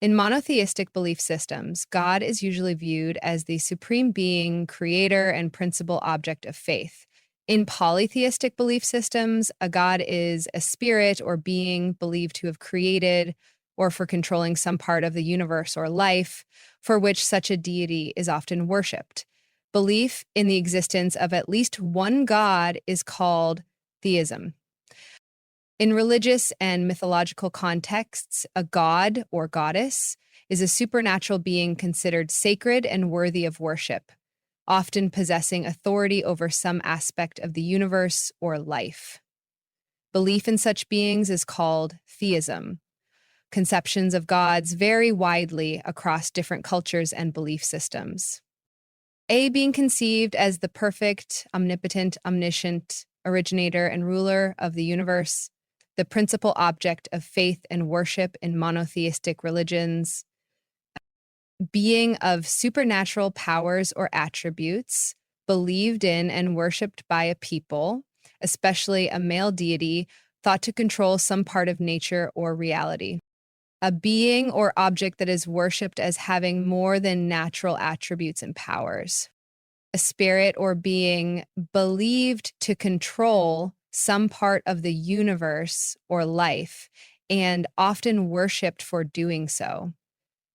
In monotheistic belief systems, God is usually viewed as the supreme being, creator, and principal object of faith. In polytheistic belief systems, a god is a spirit or being believed to have created or for controlling some part of the universe or life, for which such a deity is often worshipped. Belief in the existence of at least one god is called theism. In religious and mythological contexts, a god or goddess is a supernatural being considered sacred and worthy of worship, often possessing authority over some aspect of the universe or life. Belief in such beings is called theism. Conceptions of gods vary widely across different cultures and belief systems. A being conceived as the perfect, omnipotent, omniscient originator and ruler of the universe, the principal object of faith and worship in monotheistic religions, being of supernatural powers or attributes, believed in and worshipped by a people, especially a male deity, thought to control some part of nature or reality. A being or object that is worshipped as having more than natural attributes and powers. A spirit or being believed to control some part of the universe or life, and often worshipped for doing so,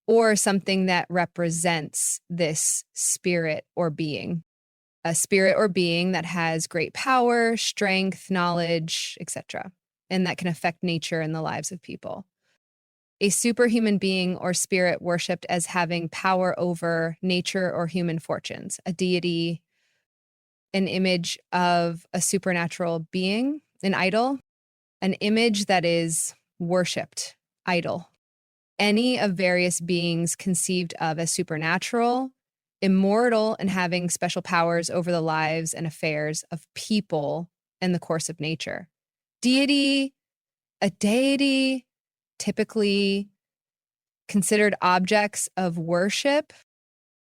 or something that represents this spirit or being. A spirit or being that has great power, strength, knowledge, etc., and that can affect nature and the lives of people. A superhuman being or spirit worshipped as having power over nature or human fortunes, a deity, an image of a supernatural being, an idol, an image that is worshipped, idol. Any of various beings conceived of as supernatural, immortal, and having special powers over the lives and affairs of people and the course of nature. Deity, a deity, typically considered objects of worship.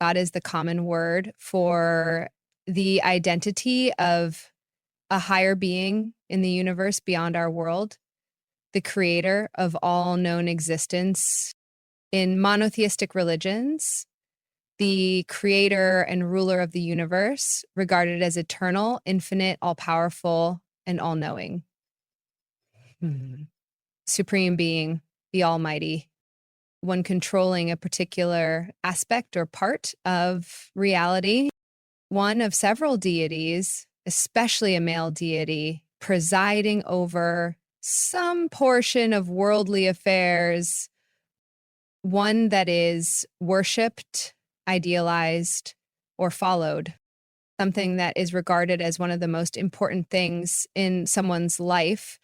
God is the common word for the identity of a higher being in the universe beyond our world, the creator of all known existence. In monotheistic religions, the creator and ruler of the universe, regarded as eternal, infinite, all-powerful, and all-knowing. Supreme being, the Almighty, one controlling a particular aspect or part of reality. One of several deities, especially a male deity, presiding over some portion of worldly affairs, one that is worshipped, idealized, or followed, something that is regarded as one of the most important things in someone's life.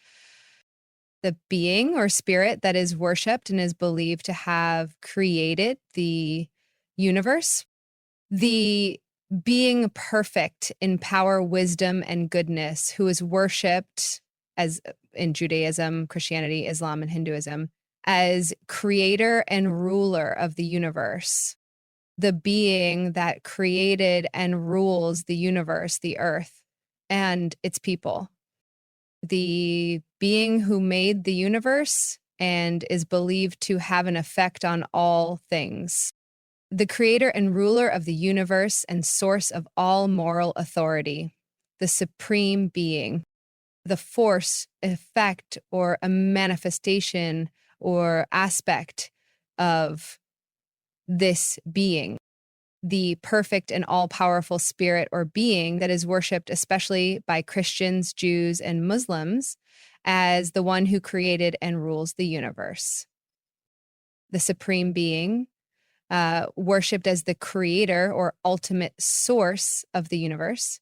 The being or spirit that is worshipped and is believed to have created the universe. The being perfect in power, wisdom, and goodness, who is worshipped as in Judaism, Christianity, Islam, and Hinduism, as creator and ruler of the universe. The being that created and rules the universe, the earth, and its people. The being who made the universe and is believed to have an effect on all things. The creator and ruler of the universe and source of all moral authority, the supreme being, the force, effect, or a manifestation or aspect of this being, the perfect and all-powerful spirit or being that is worshipped especially by Christians, Jews, and Muslims as the one who created and rules the universe. The supreme being, worshipped as the creator or ultimate source of the universe,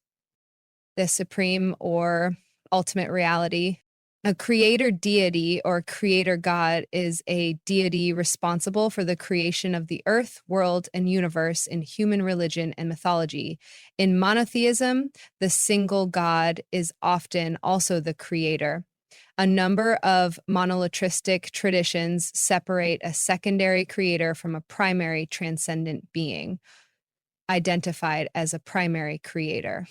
the supreme or ultimate reality. A creator deity or creator God is a deity responsible for the creation of the earth, world, and universe in human religion and mythology. In monotheism, the single God is often also the creator. A number of monolitristic traditions separate a secondary creator from a primary transcendent being, identified as a primary creator.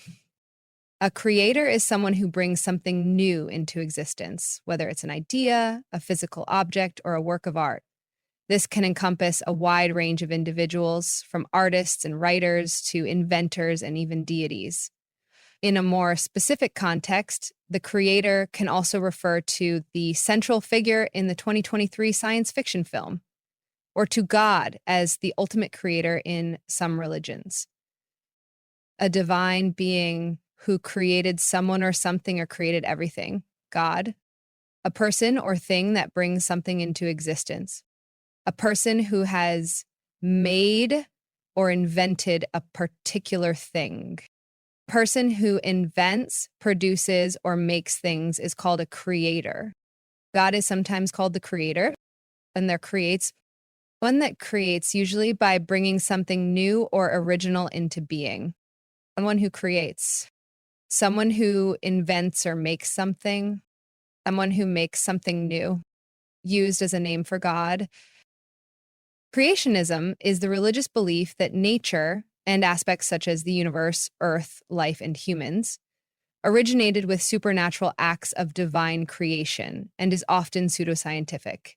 A creator is someone who brings something new into existence, whether it's an idea, a physical object, or a work of art. This can encompass a wide range of individuals, from artists and writers to inventors and even deities. In a more specific context, the creator can also refer to the central figure in the 2023 science fiction film, or to God as the ultimate creator in some religions. A divine being who created someone or something or created everything, God. A person or thing that brings something into existence. A person who has made or invented a particular thing. A person who invents, produces, or makes things is called a creator. God is sometimes called the creator, and there creates one that creates usually by bringing something new or original into being. Someone who creates, someone who invents or makes something, someone who makes something new, used as a name for God. Creationism is the religious belief that nature and aspects such as the universe, earth, life, and humans originated with supernatural acts of divine creation and is often pseudoscientific.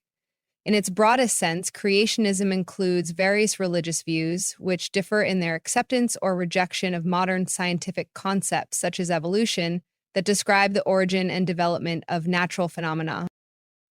In its broadest sense, creationism includes various religious views which differ in their acceptance or rejection of modern scientific concepts such as evolution that describe the origin and development of natural phenomena.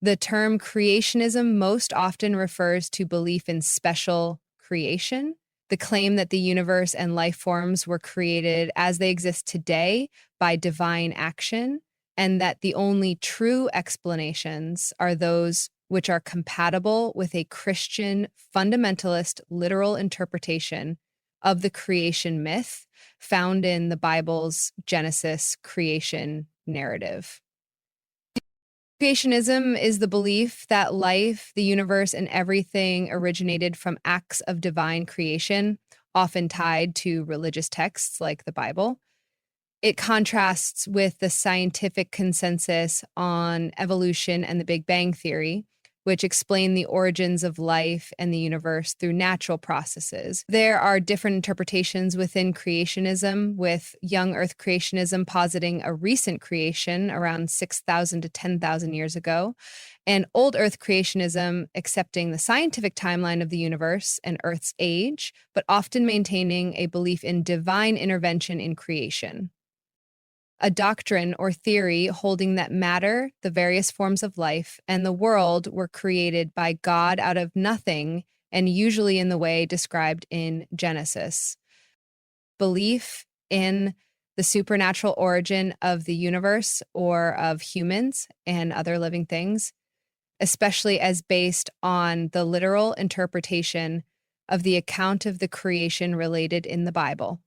The term creationism most often refers to belief in special creation, the claim that the universe and life forms were created as they exist today by divine action, and that the only true explanations are those which are compatible with a Christian fundamentalist literal interpretation of the creation myth found in the Bible's Genesis creation narrative. Creationism is the belief that life, the universe, and everything originated from acts of divine creation, often tied to religious texts like the Bible. It contrasts with the scientific consensus on evolution and the Big Bang Theory, which explain the origins of life and the universe through natural processes. There are different interpretations within creationism, with young Earth creationism positing a recent creation around 6,000 to 10,000 years ago, and old Earth creationism accepting the scientific timeline of the universe and Earth's age, but often maintaining a belief in divine intervention in creation. A doctrine or theory holding that matter, the various forms of life, and the world were created by God out of nothing, and usually in the way described in Genesis. Belief in the supernatural origin of the universe or of humans and other living things, especially as based on the literal interpretation of the account of the creation related in the Bible.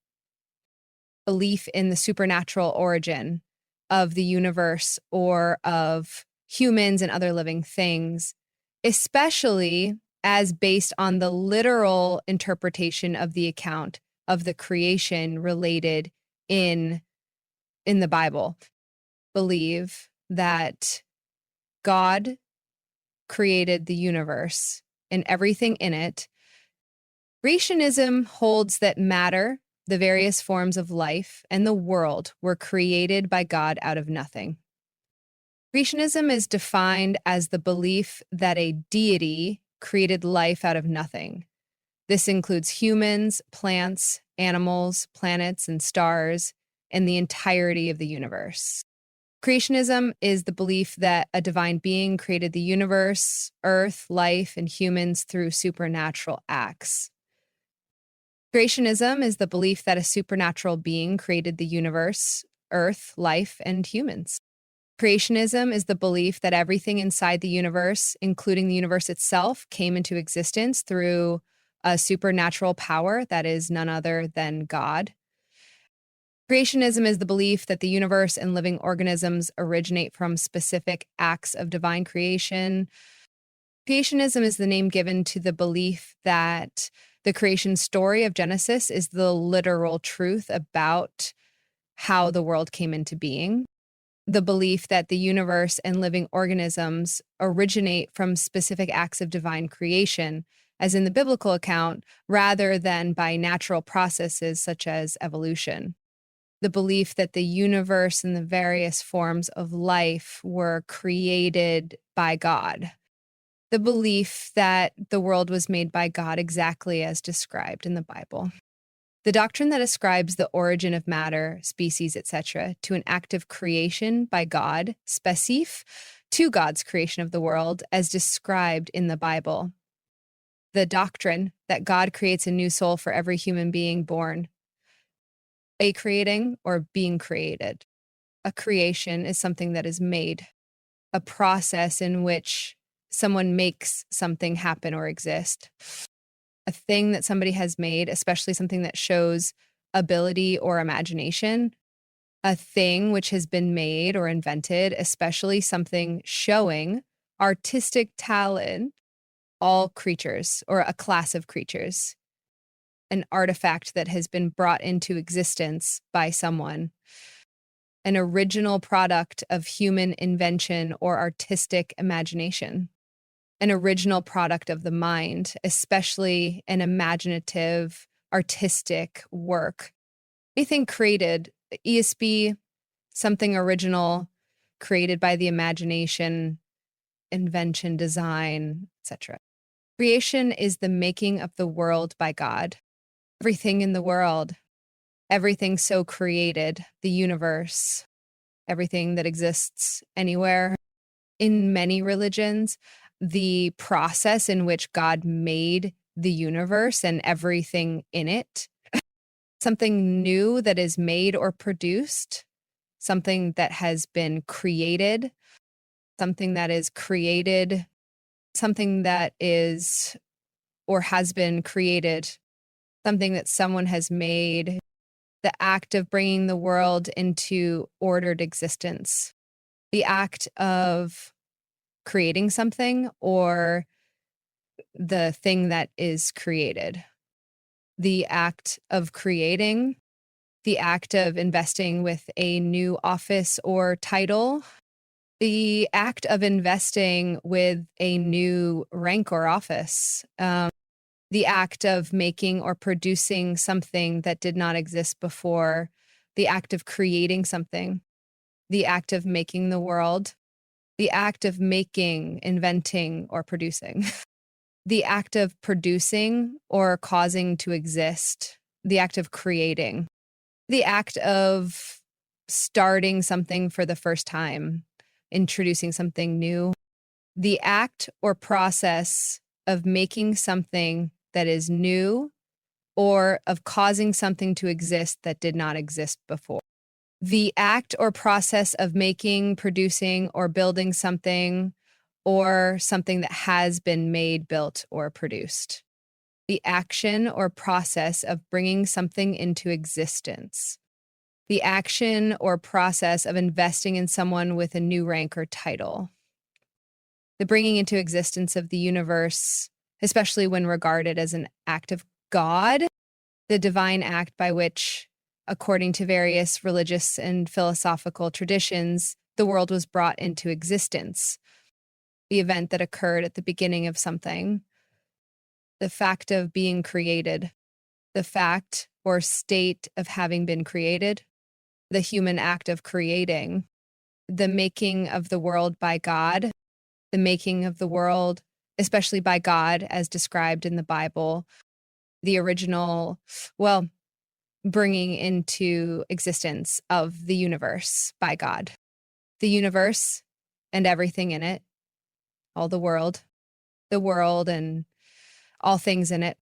Belief in the supernatural origin of the universe or of humans and other living things, especially as based on the literal interpretation of the account of the creation related in the Bible. Believe that God created the universe and everything in it. Creationism holds that matter, the various forms of life, and the world were created by God out of nothing. Creationism is defined as the belief that a deity created life out of nothing. This includes humans, plants, animals, planets, and stars, and the entirety of the universe. Creationism is the belief that a divine being created the universe, earth, life, and humans through supernatural acts. Creationism is the belief that a supernatural being created the universe, earth, life, and humans. Creationism is the belief that everything inside the universe, including the universe itself, came into existence through a supernatural power that is none other than God. Creationism is the belief that the universe and living organisms originate from specific acts of divine creation. Creationism is the name given to the belief that the creation story of Genesis is the literal truth about how the world came into being. The belief that the universe and living organisms originate from specific acts of divine creation, as in the biblical account, rather than by natural processes such as evolution. The belief that the universe and the various forms of life were created by God. The belief that the world was made by God exactly as described in the Bible. The doctrine that ascribes the origin of matter, species, etc., to an act of creation by God, specif, to God's creation of the world as described in the Bible. The doctrine that God creates a new soul for every human being born. A creating or being created. A creation is something that is made, a process in which someone makes something happen or exist. A thing that somebody has made, especially something that shows ability or imagination, a thing which has been made or invented, especially something showing artistic talent, all creatures or a class of creatures, an artifact that has been brought into existence by someone, an original product of human invention or artistic imagination. An original product of the mind, especially an imaginative, artistic work. Anything created, ESB, something original, created by the imagination, invention, design, etc. Creation is the making of the world by God. Everything in the world, everything so created, the universe, everything that exists anywhere. In many religions, the process in which God made the universe and everything in it, something new that is made or produced, something that has been created, something that is created, something that is or has been created, something that someone has made, the act of bringing the world into ordered existence, the act of creating something or the thing that is created. The act of creating, the act of investing with a new office or title, the act of investing with a new rank or office, the act of making or producing something that did not exist before, the act of creating something, the act of making the world, the act of making, inventing, or producing. The act of producing or causing to exist, the act of creating, the act of starting something for the first time, introducing something new, the act or process of making something that is new or of causing something to exist that did not exist before. The act or process of making, producing, or building something or something that has been made, built, or produced. The action or process of bringing something into existence. The action or process of investing in someone with a new rank or title. The bringing into existence of the universe, especially when regarded as an act of God, the divine act by which, according to various religious and philosophical traditions, the world was brought into existence. The event that occurred at the beginning of something, the fact of being created, the fact or state of having been created, the human act of creating, the making of the world by God, the making of the world, especially by God as described in the Bible, the original, bringing into existence of the universe by God, the universe and everything in it, all the world and all things in it.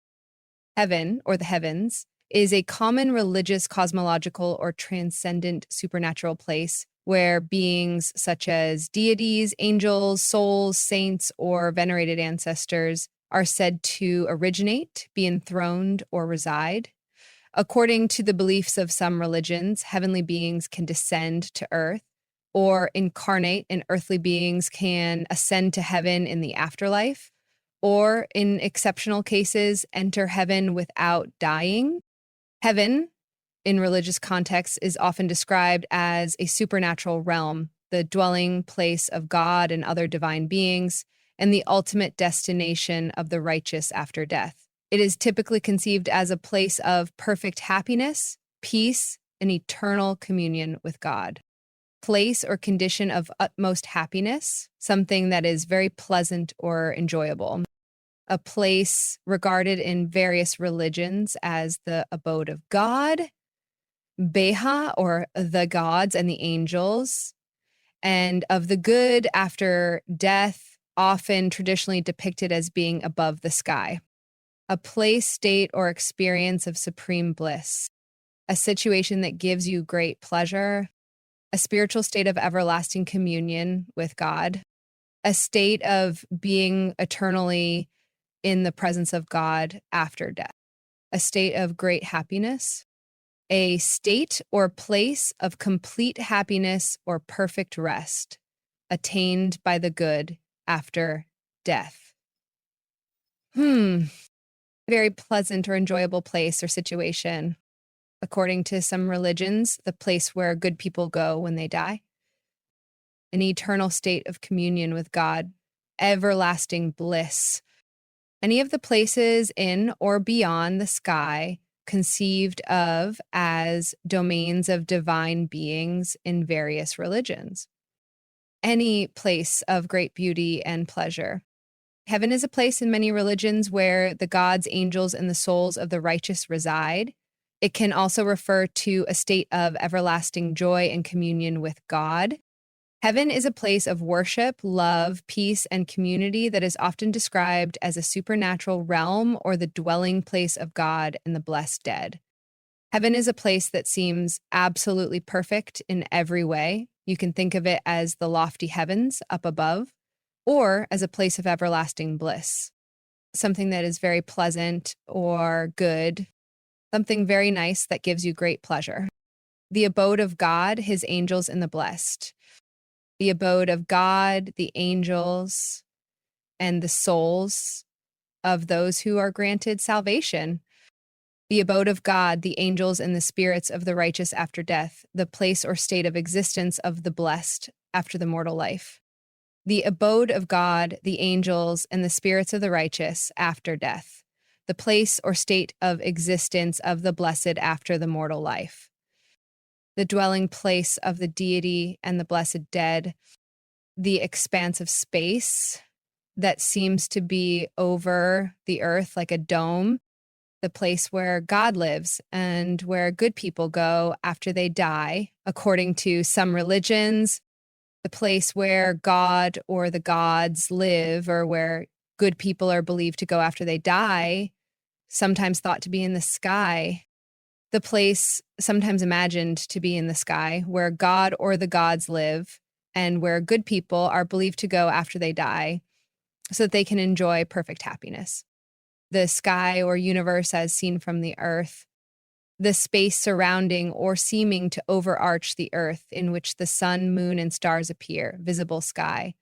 Heaven, or the heavens, is a common religious, cosmological, or transcendent supernatural place where beings such as deities, angels, souls, saints, or venerated ancestors are said to originate, be enthroned, or reside. According to the beliefs of some religions, heavenly beings can descend to earth or incarnate, and earthly beings can ascend to heaven in the afterlife, or in exceptional cases, enter heaven without dying. Heaven, in religious contexts, is often described as a supernatural realm, the dwelling place of God and other divine beings, and the ultimate destination of the righteous after death. It is typically conceived as a place of perfect happiness, peace, and eternal communion with God. place or condition of utmost happiness, something that is very pleasant or enjoyable. A place regarded in various religions as the abode of God, Beha, or the gods and the angels, and of the good after death, often traditionally depicted as being above the sky. A place, state, or experience of supreme bliss, a situation that gives you great pleasure, a spiritual state of everlasting communion with God, a state of being eternally in the presence of God after death, a state of great happiness, a state or place of complete happiness or perfect rest, attained by the good after death. Very pleasant or enjoyable place or situation. According to some religions, the place where good people go when they die. An eternal state of communion with God, everlasting bliss. Any of the places in or beyond the sky conceived of as domains of divine beings in various religions. Any place of great beauty and pleasure. Heaven is a place in many religions where the gods, angels, and the souls of the righteous reside. It can also refer to a state of everlasting joy and communion with God. Heaven is a place of worship, love, peace, and community that is often described as a supernatural realm or the dwelling place of God and the blessed dead. Heaven is a place that seems absolutely perfect in every way. You can think of it as the lofty heavens up above, or as a place of everlasting bliss, something that is very pleasant or good, something very nice that gives you great pleasure. The abode of God, his angels, and the blessed. The abode of God, the angels, and the souls of those who are granted salvation. The abode of God, the angels, and the spirits of the righteous after death, the place or state of existence of the blessed after the mortal life. The abode of God, the angels, and the spirits of the righteous after death, the place or state of existence of the blessed after the mortal life. The dwelling place of the deity and the blessed dead, the expanse of space that seems to be over the earth like a dome, the place where God lives and where good people go after they die, according to some religions. The place where God or the gods live, or where good people are believed to go after they die, sometimes thought to be in the sky. The place sometimes imagined to be in the sky, where God or the gods live, and where good people are believed to go after they die, so that they can enjoy perfect happiness. The sky or universe as seen from the earth. The space surrounding or seeming to overarch the earth in which the sun, moon, and stars appear, visible sky.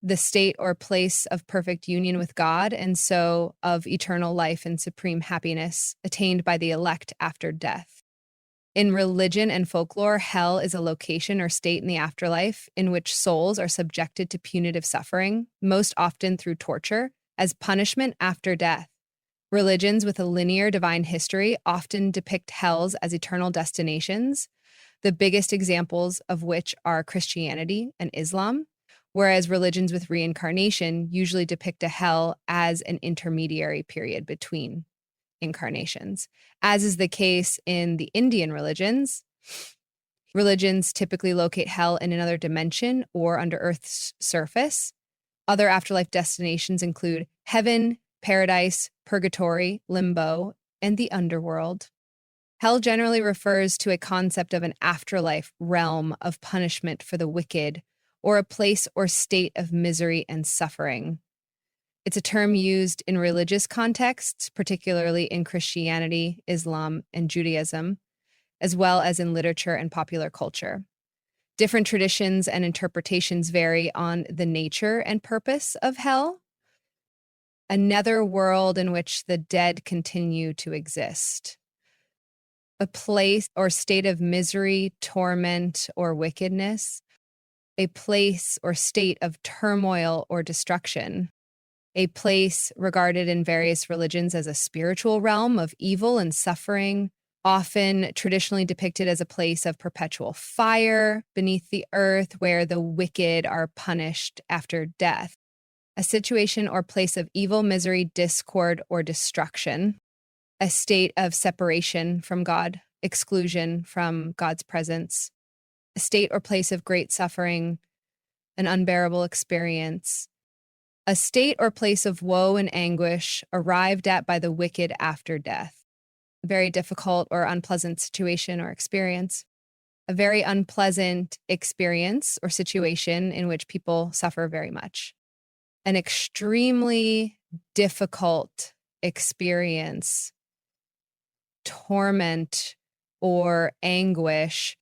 The state or place of perfect union with God, and so of eternal life and supreme happiness attained by the elect after death. In religion and folklore, hell is a location or state in the afterlife in which souls are subjected to punitive suffering, most often through torture, as punishment after death. Religions with a linear divine history often depict hells as eternal destinations, the biggest examples of which are Christianity and Islam, whereas religions with reincarnation usually depict a hell as an intermediary period between incarnations. As is the case in the Indian religions, religions typically locate hell in another dimension or under Earth's surface. Other afterlife destinations include heaven, paradise, purgatory, limbo, and the underworld. Hell generally refers to a concept of an afterlife realm of punishment for the wicked, or a place or state of misery and suffering. It's a term used in religious contexts, particularly in Christianity, Islam, and Judaism, as well as in literature and popular culture. Different traditions and interpretations vary on the nature and purpose of hell. A nether world in which the dead continue to exist. A place or state of misery, torment, or wickedness. A place or state of turmoil or destruction. A place regarded in various religions as a spiritual realm of evil and suffering, often traditionally depicted as a place of perpetual fire beneath the earth where the wicked are punished after death. A situation or place of evil, misery, discord, or destruction. A state of separation from God, exclusion from God's presence. A state or place of great suffering, an unbearable experience. A state or place of woe and anguish arrived at by the wicked after death. A very difficult or unpleasant situation or experience. A very unpleasant experience or situation in which people suffer very much. An extremely difficult experience, torment or anguish,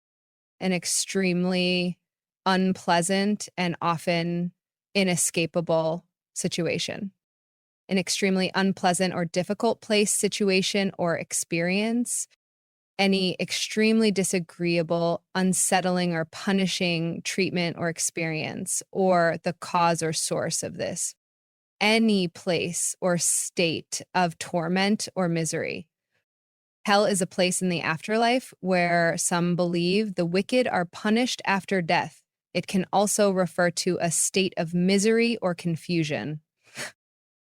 an extremely unpleasant and often inescapable situation. An extremely unpleasant or difficult place, situation, or experience. Any extremely disagreeable, unsettling, or punishing treatment or experience, or the cause or source of this. Any place or state of torment or misery. Hell is a place in the afterlife where some believe the wicked are punished after death. It can also refer to a state of misery or confusion.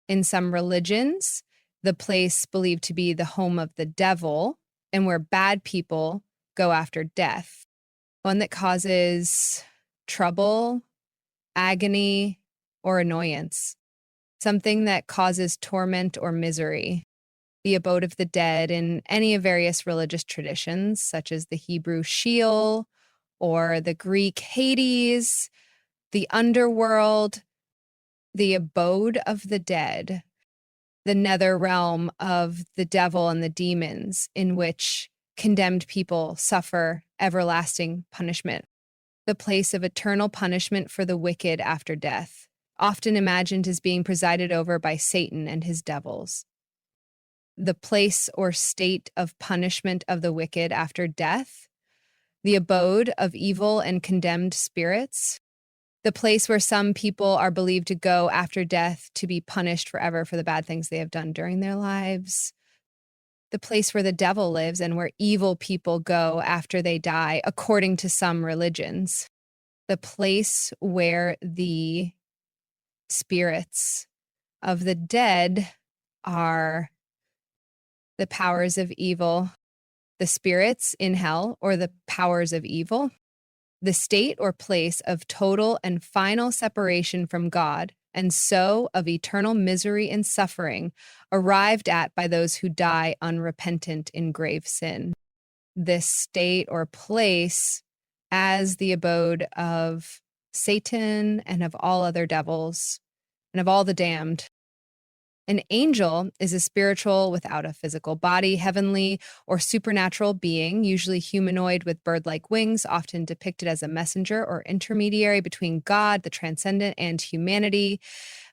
In some religions, the place believed to be the home of the devil and where bad people go after death. One that causes trouble, agony, or annoyance. Something that causes torment or misery. The abode of the dead in any of various religious traditions, such as the Hebrew Sheol or the Greek Hades, the underworld, the abode of the dead, the nether realm of the devil and the demons, in which condemned people suffer everlasting punishment, the place of eternal punishment for the wicked after death, often imagined as being presided over by Satan and his devils. The place or state of punishment of the wicked after death, the abode of evil and condemned spirits, the place where some people are believed to go after death to be punished forever for the bad things they have done during their lives, the place where the devil lives and where evil people go after they die, according to some religions, the place where the spirits of the dead are the powers of evil, the spirits in hell, or the powers of evil, the state or place of total and final separation from God, and so of eternal misery and suffering, arrived at by those who die unrepentant in grave sin. This state or place as the abode of Satan and of all other devils and of all the damned. An angel is a spiritual without a physical body, heavenly or supernatural being, usually humanoid with bird-like wings, often depicted as a messenger or intermediary between God, the transcendent, and humanity.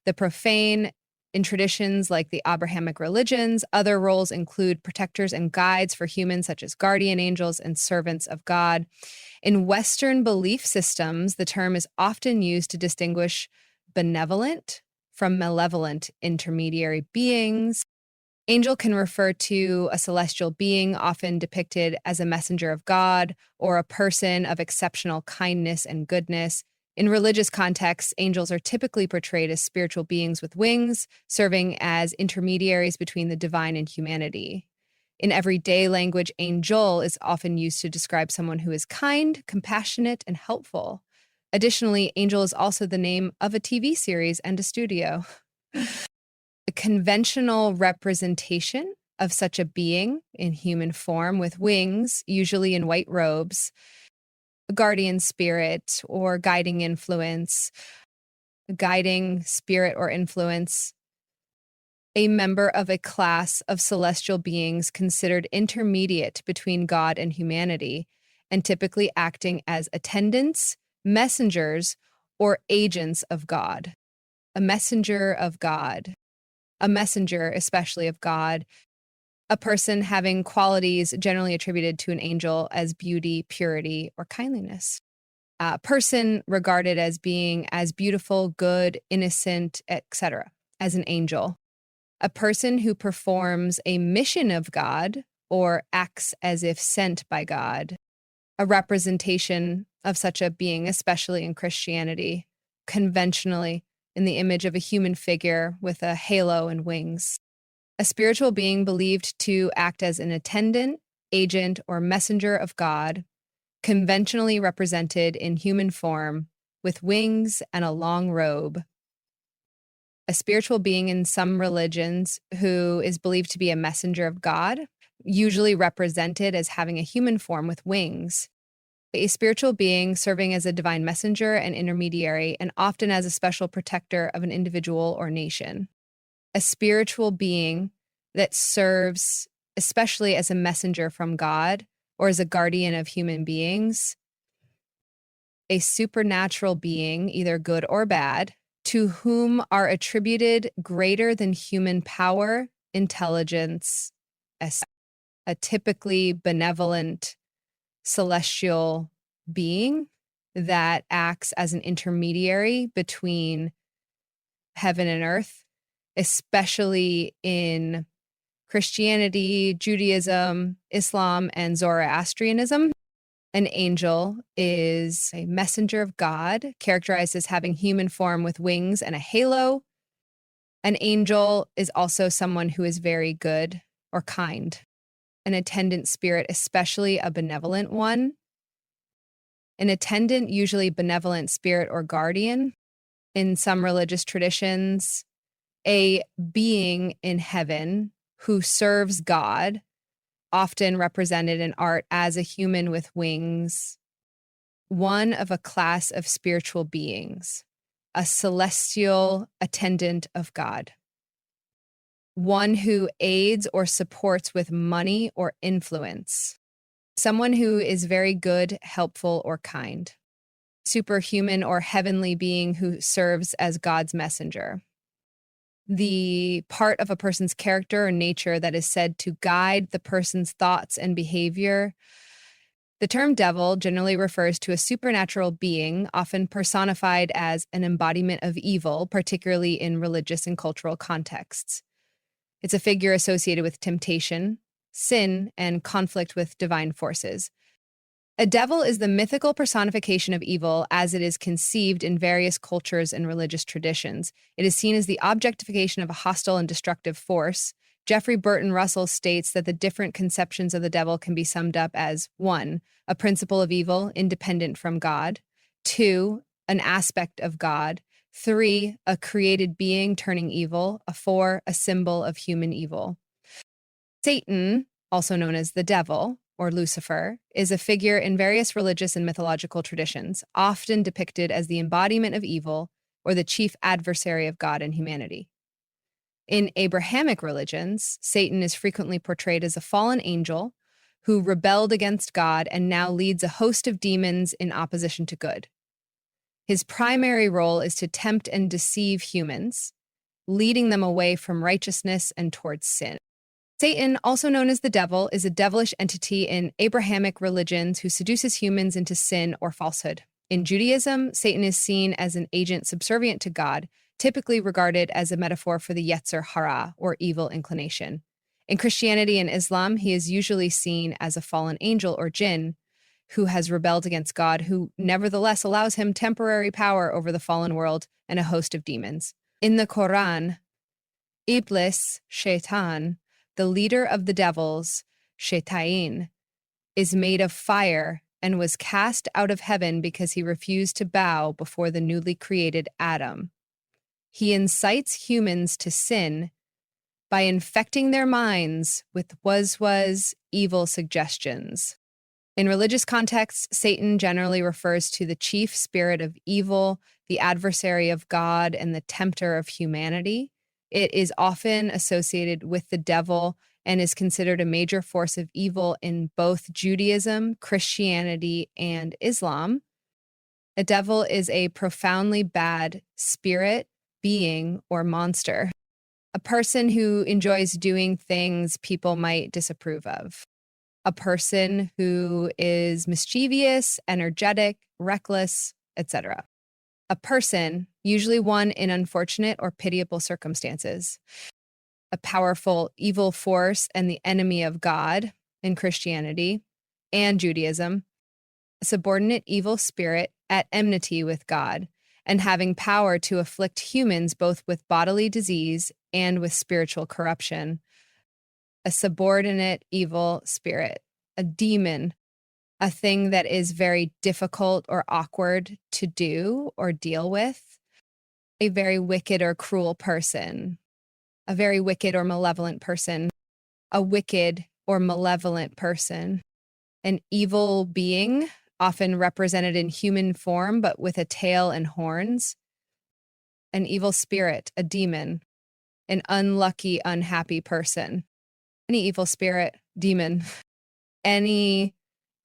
The profane, in traditions like the Abrahamic religions, other roles include protectors and guides for humans, such as guardian angels and servants of God. In Western belief systems, the term is often used to distinguish benevolent from malevolent intermediary beings. Angel can refer to a celestial being, often depicted as a messenger of God or a person of exceptional kindness and goodness. In religious contexts, angels are typically portrayed as spiritual beings with wings, serving as intermediaries between the divine and humanity. In everyday language, angel is often used to describe someone who is kind, compassionate, and helpful. Additionally, angel is also the name of a TV series and a studio. The conventional representation of such a being in human form with wings, usually in white robes, a guardian spirit or guiding influence, a guiding spirit or influence, a member of a class of celestial beings considered intermediate between God and humanity, and typically acting as attendants, messengers, or agents of God. A messenger of God. A messenger, especially of God. A person having qualities generally attributed to an angel as beauty, purity, or kindliness. A person regarded as being as beautiful, good, innocent, etc., as an angel. A person who performs a mission of God or acts as if sent by God. A representation of such a being, especially in Christianity, conventionally in the image of a human figure with a halo and wings. A spiritual being believed to act as an attendant, agent, or messenger of God, conventionally represented in human form with wings and a long robe. A spiritual being in some religions who is believed to be a messenger of God, usually represented as having a human form with wings. A spiritual being serving as a divine messenger and intermediary, and often as a special protector of an individual or nation. A spiritual being that serves especially as a messenger from God or as a guardian of human beings. A supernatural being, either good or bad, to whom are attributed greater than human power, intelligence, a typically benevolent celestial being that acts as an intermediary between heaven and earth, especially in Christianity, Judaism, Islam, and Zoroastrianism. An angel is a messenger of God, characterized as having human form with wings and a halo. An angel is also someone who is very good or kind. An attendant spirit, especially a benevolent one. An attendant, usually benevolent spirit or guardian. In some religious traditions, a being in heaven who serves God, often represented in art as a human with wings. One of a class of spiritual beings, a celestial attendant of God. One who aids or supports with money or influence. Someone who is very good, helpful, or kind. Superhuman or heavenly being who serves as God's messenger. The part of a person's character or nature that is said to guide the person's thoughts and behavior. The term devil generally refers to a supernatural being, often personified as an embodiment of evil, particularly in religious and cultural contexts. It's a figure associated with temptation, sin, and conflict with divine forces. A devil is the mythical personification of evil as it is conceived in various cultures and religious traditions. It is seen as the objectification of a hostile and destructive force. Jeffrey Burton Russell states that the different conceptions of the devil can be summed up as 1, a principle of evil independent from God, 2, an aspect of God, 3, a created being turning evil, 4, a symbol of human evil. Satan, also known as the devil, or Lucifer, is a figure in various religious and mythological traditions, often depicted as the embodiment of evil or the chief adversary of God and humanity. In Abrahamic religions, Satan is frequently portrayed as a fallen angel who rebelled against God and now leads a host of demons in opposition to good. His primary role is to tempt and deceive humans, leading them away from righteousness and towards sin. Satan, also known as the devil, is a devilish entity in Abrahamic religions who seduces humans into sin or falsehood. In Judaism, Satan is seen as an agent subservient to God, typically regarded as a metaphor for the Yetzer Hara, or evil inclination. In Christianity and Islam, he is usually seen as a fallen angel or jinn who has rebelled against God, who nevertheless allows him temporary power over the fallen world and a host of demons. In the Quran, Iblis, Shaitan, the leader of the devils, Shaitain, is made of fire and was cast out of heaven because he refused to bow before the newly created Adam. He incites humans to sin by infecting their minds with was evil suggestions. In religious contexts, Satan generally refers to the chief spirit of evil, the adversary of God, and the tempter of humanity. It is often associated with the devil and is considered a major force of evil in both Judaism, Christianity, and Islam. A devil is a profoundly bad spirit, being, or monster. A person who enjoys doing things people might disapprove of. A person who is mischievous, energetic, reckless, etc. A person, usually one in unfortunate or pitiable circumstances. A powerful evil force and the enemy of God. in Christianity and Judaism, a subordinate evil spirit at enmity with God and having power to afflict humans both with bodily disease and with spiritual corruption. A subordinate evil spirit, a demon, a thing that is very difficult or awkward to do or deal with, a very wicked or cruel person, a very wicked or malevolent person, a wicked or malevolent person, an evil being, often represented in human form but with a tail and horns, an evil spirit, a demon, an unlucky, unhappy person, any evil spirit, demon, any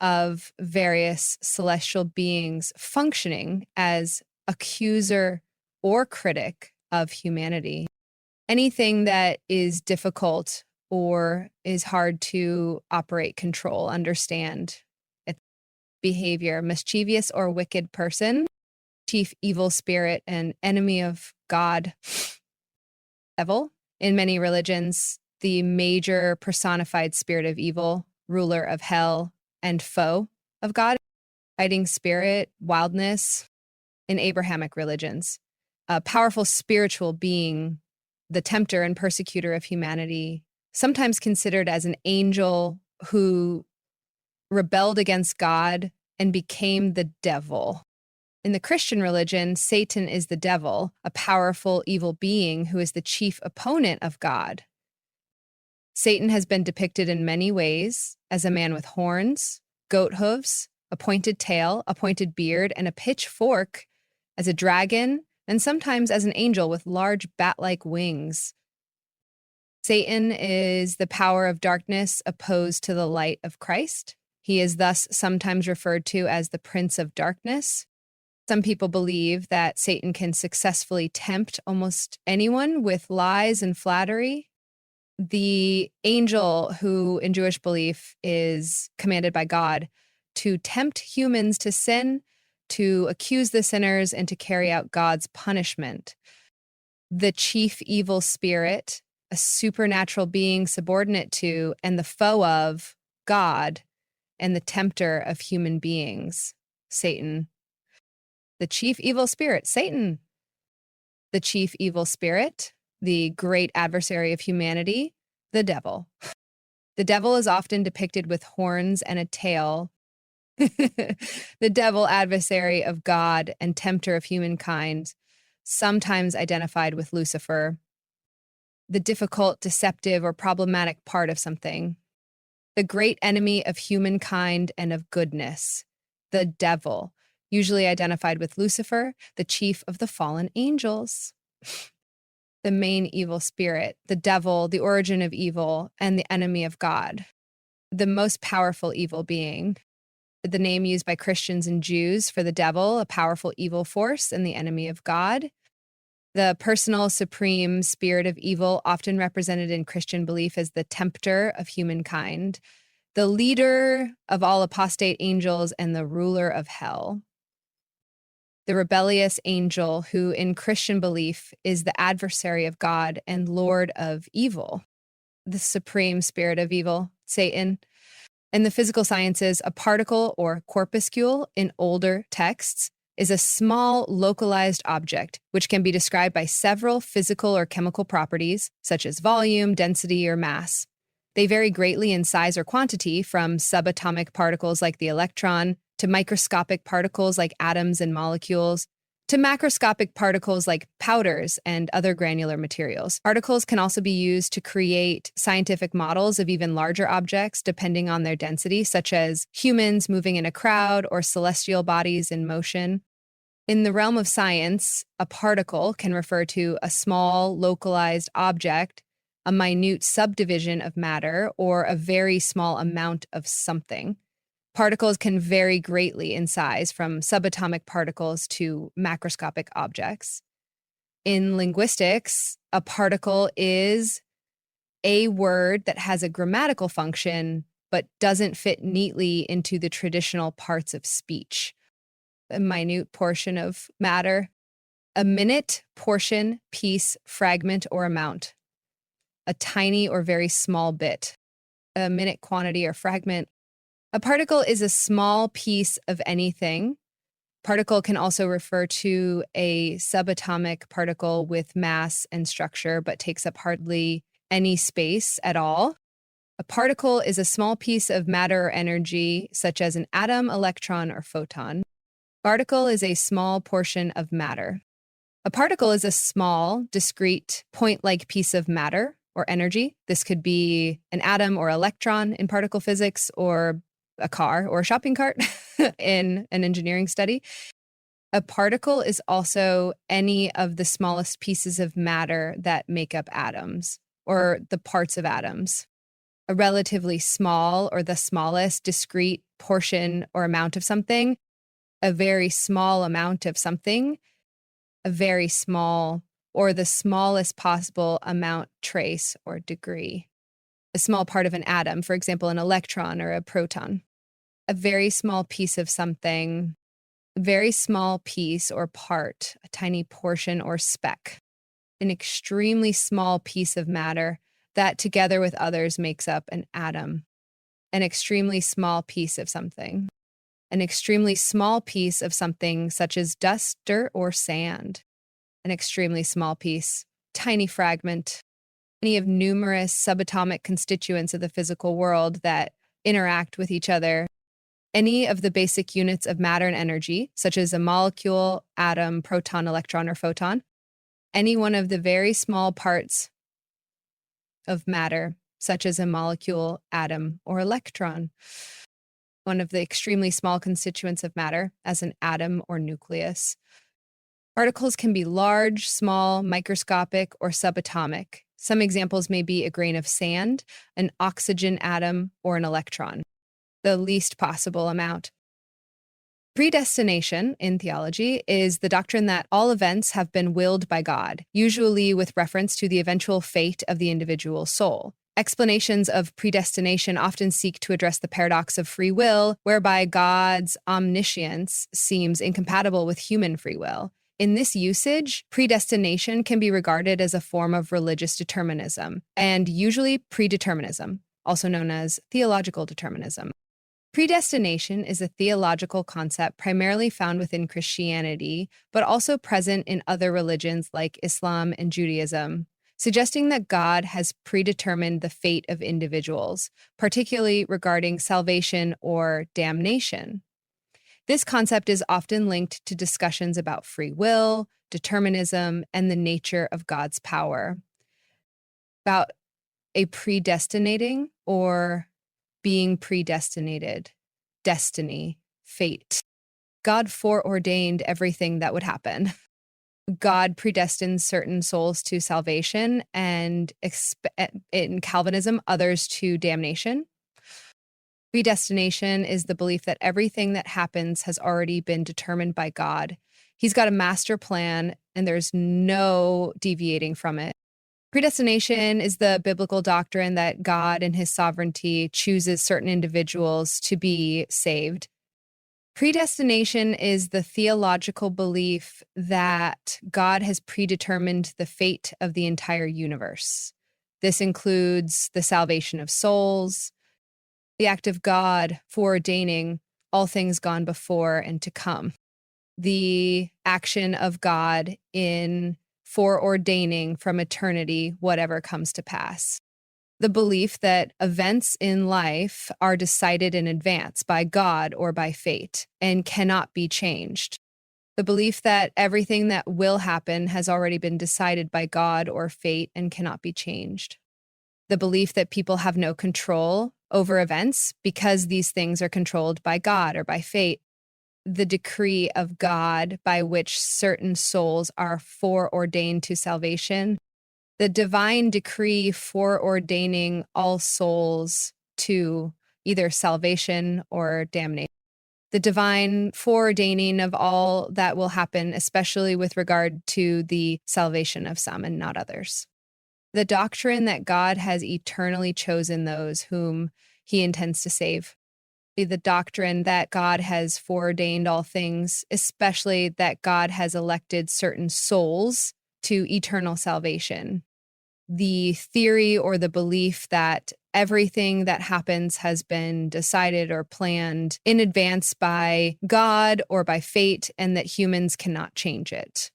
of various celestial beings functioning as accuser or critic of humanity. Anything that is difficult or is hard to operate, control, understand. Its behavior, mischievous or wicked person, chief evil spirit, and enemy of God, devil. In many religions, the major personified spirit of evil, ruler of hell, and foe of God, fighting spirit, wildness. In Abrahamic religions, a powerful spiritual being, the tempter and persecutor of humanity, sometimes considered as an angel who rebelled against God and became the devil. In the Christian religion, Satan is the devil, a powerful evil being who is the chief opponent of God. Satan has been depicted in many ways as a man with horns, goat hooves, a pointed tail, a pointed beard, and a pitchfork, as a dragon, and sometimes as an angel with large bat-like wings. Satan is the power of darkness opposed to the light of Christ. He is thus sometimes referred to as the Prince of Darkness. Some people believe that Satan can successfully tempt almost anyone with lies and flattery. The angel, who in Jewish belief is commanded by God to tempt humans to sin, to accuse the sinners, and to carry out God's punishment. The chief evil spirit, a supernatural being subordinate to and the foe of God, and the tempter of human beings, Satan. The chief evil spirit, Satan. The chief evil spirit, the great adversary of humanity, the devil. The devil is often depicted with horns and a tail. The devil, adversary of God and tempter of humankind, sometimes identified with Lucifer. The difficult, deceptive, or problematic part of something. The great enemy of humankind and of goodness, the devil, usually identified with Lucifer, the chief of the fallen angels. The main evil spirit, the devil, the origin of evil, and the enemy of God. The most powerful evil being. The name used by Christians and Jews for the devil, a powerful evil force and the enemy of God. The personal, supreme spirit of evil, often represented in Christian belief as the tempter of humankind, the leader of all apostate angels, and the ruler of hell. The rebellious angel, who in Christian belief is the adversary of God and Lord of evil. The supreme spirit of evil, Satan. In the physical sciences, a particle or corpuscule in older texts is a small localized object which can be described by several physical or chemical properties, such as volume, density, or mass. They vary greatly in size or quantity, from subatomic particles like the electron to microscopic particles like atoms and molecules, to macroscopic particles like powders and other granular materials. Particles can also be used to create scientific models of even larger objects depending on their density, such as humans moving in a crowd or celestial bodies in motion. In the realm of science, a particle can refer to a small, localized object, a minute subdivision of matter, or a very small amount of something. Particles can vary greatly in size, from subatomic particles to macroscopic objects. In linguistics, a particle is a word that has a grammatical function but doesn't fit neatly into the traditional parts of speech. A minute portion of matter, a minute, portion, piece, fragment, or amount. A tiny or very small bit. a minute quantity or fragment. A particle is a small piece of anything. Particle can also refer to a subatomic particle with mass and structure, but takes up hardly any space at all. A particle is a small piece of matter or energy, such as an atom, electron, or photon. Particle is a small portion of matter. A particle is a small, discrete, point-like piece of matter or energy. This could be an atom or electron in particle physics, or a car or a shopping cart in an engineering study. A particle is also any of the smallest pieces of matter that make up atoms, or the parts of atoms. A relatively small or the smallest discrete portion or amount of something, a very small amount of something, a very small or the smallest possible amount, trace, or degree. A small part of an atom, for example, an electron or a proton. A very small piece of something, a very small piece or part, a tiny portion or speck. An extremely small piece of matter that together with others makes up an atom. An extremely small piece of something. An extremely small piece of something such as dust, dirt, or sand. An extremely small piece, tiny fragment. Any of numerous subatomic constituents of the physical world that interact with each other. Any of the basic units of matter and energy, such as a molecule, atom, proton, electron, or photon. Any one of the very small parts of matter, such as a molecule, atom, or electron. One of the extremely small constituents of matter, as an atom or nucleus. Particles can be large, small, microscopic, or subatomic. Some examples may be a grain of sand, an oxygen atom, or an electron. The least possible amount. Predestination in theology is the doctrine that all events have been willed by God, usually with reference to the eventual fate of the individual soul. Explanations of predestination often seek to address the paradox of free will, whereby God's omniscience seems incompatible with human free will. In this usage, predestination can be regarded as a form of religious determinism, and usually predeterminism, also known as theological determinism. Predestination is a theological concept primarily found within Christianity, but also present in other religions like Islam and Judaism, suggesting that God has predetermined the fate of individuals, particularly regarding salvation or damnation. This concept is often linked to discussions about free will, determinism, and the nature of God's power. About a predestinating or being predestinated, destiny, fate. God foreordained everything that would happen. God predestined certain souls to salvation and in Calvinism, others to damnation. Predestination is the belief that everything that happens has already been determined by God. He's got a master plan and there's no deviating from it. Predestination is the biblical doctrine that God in his sovereignty chooses certain individuals to be saved. Predestination is the theological belief that God has predetermined the fate of the entire universe. This includes the salvation of souls, the act of God foreordaining all things gone before and to come, the action of God in foreordaining from eternity whatever comes to pass. The belief that events in life are decided in advance by God or by fate and cannot be changed. The belief that everything that will happen has already been decided by God or fate and cannot be changed. The belief that people have no control over events because these things are controlled by God or by fate. The decree of God by which certain souls are foreordained to salvation, the divine decree foreordaining all souls to either salvation or damnation, the divine foreordaining of all that will happen, especially with regard to the salvation of some and not others. The doctrine that God has eternally chosen those whom he intends to save. The doctrine that God has foreordained all things, especially that God has elected certain souls to eternal salvation. the theory or the belief that everything that happens has been decided or planned in advance by God or by fate, and that humans cannot change it.